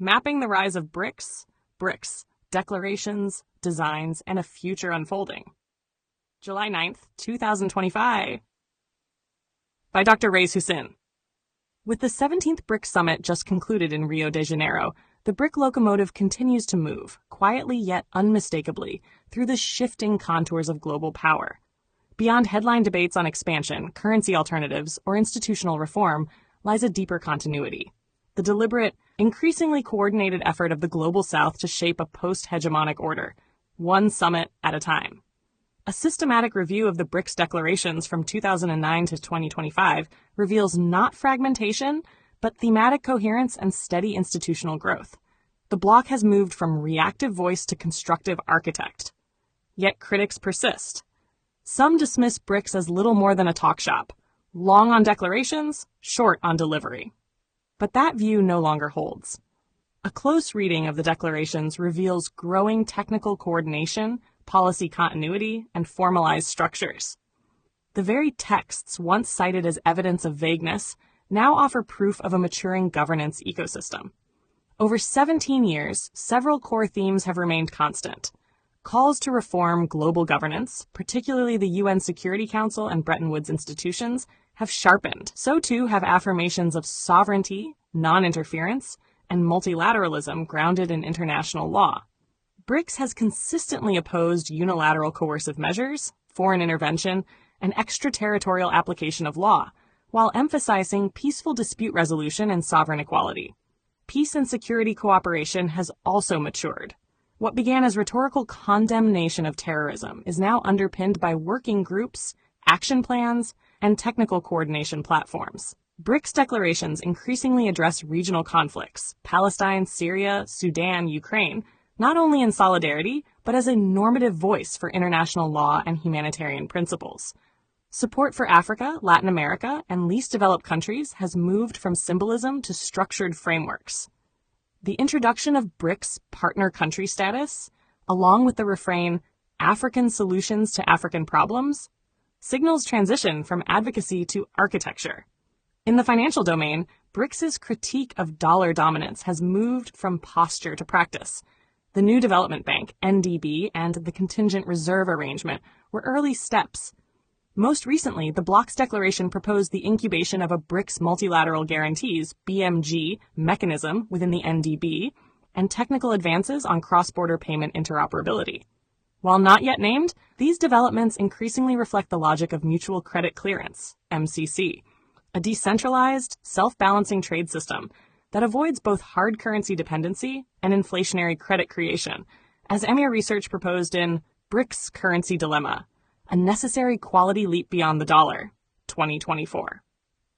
Mapping the rise of BRICS, declarations, designs, and a future unfolding. July 9th, 2025. By Dr. Rais Hussin. With the 17th BRIC Summit just concluded in Rio de Janeiro, the BRIC locomotive continues to move, quietly yet unmistakably, through the shifting contours of global power. Beyond headline debates on expansion, currency alternatives, or institutional reform lies a deeper continuity. The deliberate, increasingly coordinated effort of the Global South to shape a post-hegemonic order, one summit at a time. A systematic review of the BRICS declarations from 2009 to 2025 reveals not fragmentation, but thematic coherence and steady institutional growth. The bloc has moved from reactive voice to constructive architect. Yet critics persist. Some dismiss BRICS as little more than a talk shop, long on declarations, short on delivery. But that view no longer holds. A close reading of the declarations reveals growing technical coordination, policy continuity, and formalized structures. The very texts once cited as evidence of vagueness now offer proof of a maturing governance ecosystem. Over 17 years, several core themes have remained constant. Calls to reform global governance, particularly the UN Security Council and Bretton Woods institutions, have sharpened. So too have affirmations of sovereignty, non-interference, and multilateralism grounded in international law. BRICS has consistently opposed unilateral coercive measures, foreign intervention, and extraterritorial application of law, while emphasizing peaceful dispute resolution and sovereign equality. Peace and security cooperation has also matured. What began as rhetorical condemnation of terrorism is now underpinned by working groups, action plans, and technical coordination platforms. BRICS declarations increasingly address regional conflicts, Palestine, Syria, Sudan, Ukraine, not only in solidarity, but as a normative voice for international law and humanitarian principles. Support for Africa, Latin America, and least developed countries has moved from symbolism to structured frameworks. The introduction of BRICS partner country status, along with the refrain, African solutions to African problems, signals transition from advocacy to architecture. In the financial domain, BRICS's critique of dollar dominance has moved from posture to practice. The New Development Bank, NDB, and the Contingent Reserve Arrangement were early steps. Most recently, the bloc's declaration proposed the incubation of a BRICS multilateral guarantees (BMG) mechanism within the NDB and technical advances on cross-border payment interoperability. While not yet named, these developments increasingly reflect the logic of mutual credit clearance (MCC), a decentralized, self-balancing trade system that avoids both hard currency dependency and inflationary credit creation, as EMEA research proposed in BRICS Currency Dilemma, a necessary quality leap beyond the dollar, 2024.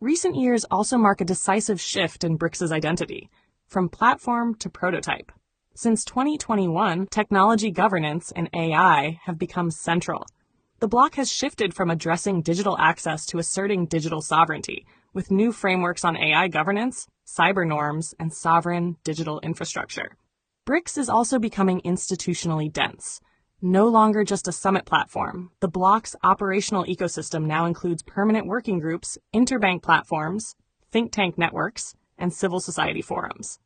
Recent years also mark a decisive shift in BRICS's identity, from platform to prototype. Since 2021, technology governance and AI have become central. The bloc has shifted from addressing digital access to asserting digital sovereignty, with new frameworks on AI governance, cyber norms, and sovereign digital infrastructure. BRICS is also becoming institutionally dense. No longer just a summit platform, the bloc's operational ecosystem now includes permanent working groups, interbank platforms, think tank networks, and civil society forums.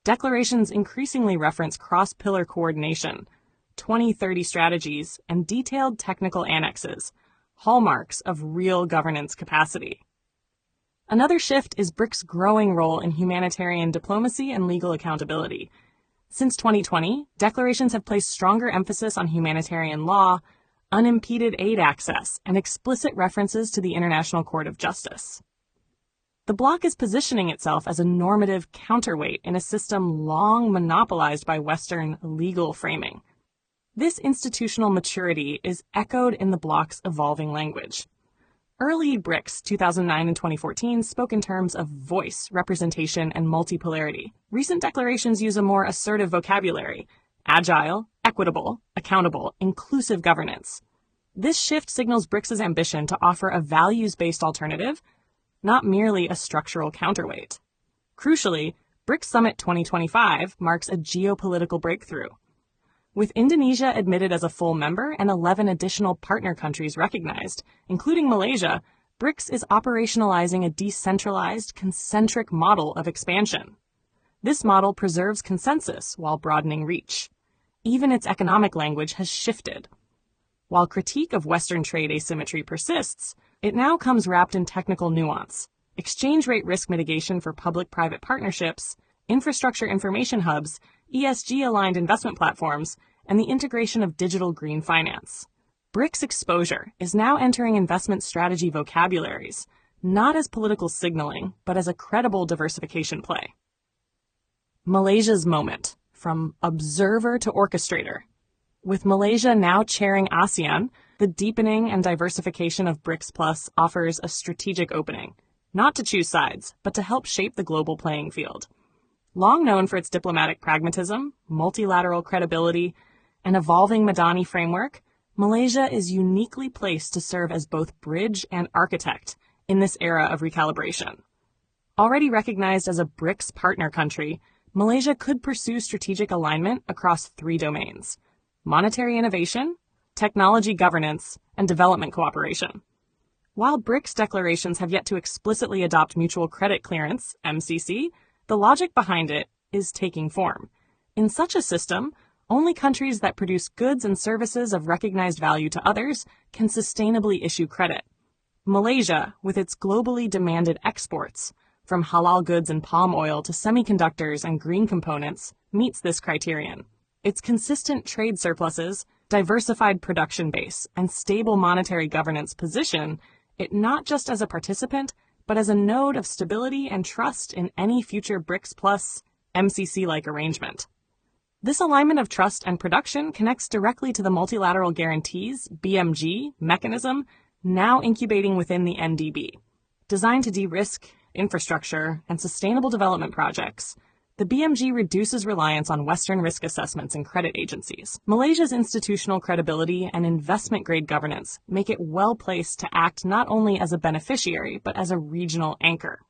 Declarations increasingly reference cross-pillar coordination, 2030 strategies, and detailed technical annexes, hallmarks of real governance capacity. Another shift is BRICS' growing role in humanitarian diplomacy and legal accountability. Since 2020, declarations have placed stronger emphasis on humanitarian law, unimpeded aid access, and explicit references to the International Court of Justice. The bloc is positioning itself as a normative counterweight in a system long monopolized by Western legal framing. This institutional maturity is echoed in the bloc's evolving language. Early BRICS 2009 and 2014 spoke in terms of voice, representation, and multipolarity. Recent declarations use a more assertive vocabulary: agile, equitable, accountable, inclusive governance. This shift signals BRICS's ambition to offer a values-based alternative, not merely a structural counterweight. Crucially, BRICS Summit 2025 marks a geopolitical breakthrough. With Indonesia admitted as a full member and 11 additional partner countries recognized, including Malaysia, BRICS is operationalizing a decentralized, concentric model of expansion. This model preserves consensus while broadening reach. Even its economic language has shifted. While critique of Western trade asymmetry persists, it now comes wrapped in technical nuance, exchange rate risk mitigation for public-private partnerships, infrastructure information hubs, ESG-aligned investment platforms, and the integration of digital green finance. BRICS exposure is now entering investment strategy vocabularies, not as political signaling, but as a credible diversification play. Malaysia's moment, from observer to orchestrator. With Malaysia now chairing ASEAN, the deepening and diversification of BRICS Plus offers a strategic opening, not to choose sides, but to help shape the global playing field. Long known for its diplomatic pragmatism, multilateral credibility, and evolving Madani framework, Malaysia is uniquely placed to serve as both bridge and architect in this era of recalibration. Already recognized as a BRICS partner country, Malaysia could pursue strategic alignment across 3 domains: monetary innovation, technology governance, and development cooperation. While BRICS declarations have yet to explicitly adopt mutual credit clearance, MCC, the logic behind it is taking form. In such a system, only countries that produce goods and services of recognized value to others can sustainably issue credit. Malaysia, with its globally demanded exports, from halal goods and palm oil to semiconductors and green components, meets this criterion. Its consistent trade surpluses, diversified production base, and stable monetary governance position it not just as a participant, but as a node of stability and trust in any future BRICS Plus MCC-like arrangement. This alignment of trust and production connects directly to the multilateral guarantees BMG mechanism now incubating within the NDB. Designed to de-risk infrastructure and sustainable development projects, the BMG reduces reliance on Western risk assessments and credit agencies. Malaysia's institutional credibility and investment-grade governance make it well-placed to act not only as a beneficiary, but as a regional anchor.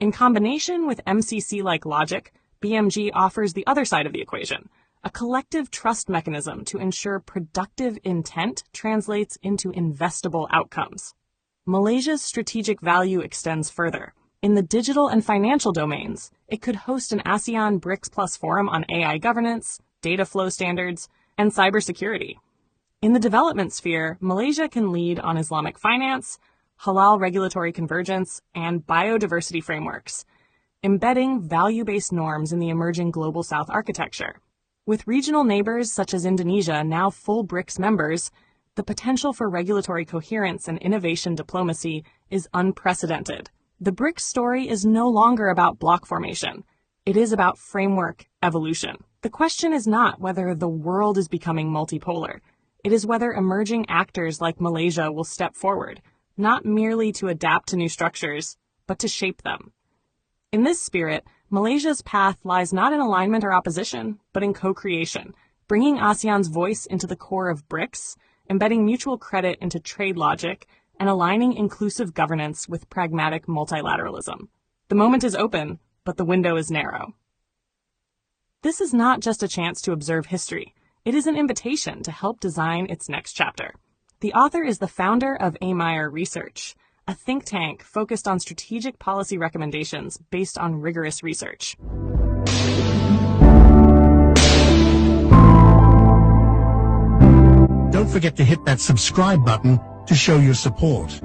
In combination with MCC-like logic, BMG offers the other side of the equation, a collective trust mechanism to ensure productive intent translates into investable outcomes. Malaysia's strategic value extends further. In the digital and financial domains, it could host an ASEAN BRICS Plus forum on AI governance, data flow standards, and cybersecurity. In the development sphere, Malaysia can lead on Islamic finance, halal regulatory convergence, and biodiversity frameworks, embedding value-based norms in the emerging Global South architecture. With regional neighbors such as Indonesia now full BRICS members, the potential for regulatory coherence and innovation diplomacy is unprecedented. The BRICS story is no longer about bloc formation. It is about framework evolution. The question is not whether the world is becoming multipolar. It is whether emerging actors like Malaysia will step forward, not merely to adapt to new structures, but to shape them. In this spirit, Malaysia's path lies not in alignment or opposition, but in co-creation, bringing ASEAN's voice into the core of BRICS, embedding mutual credit into trade logic, and aligning inclusive governance with pragmatic multilateralism. The moment is open, but the window is narrow. This is not just a chance to observe history. It is an invitation to help design its next chapter. The author is the founder of Meyer Research, a think tank focused on strategic policy recommendations based on rigorous research. Don't forget to hit that subscribe button to show your support.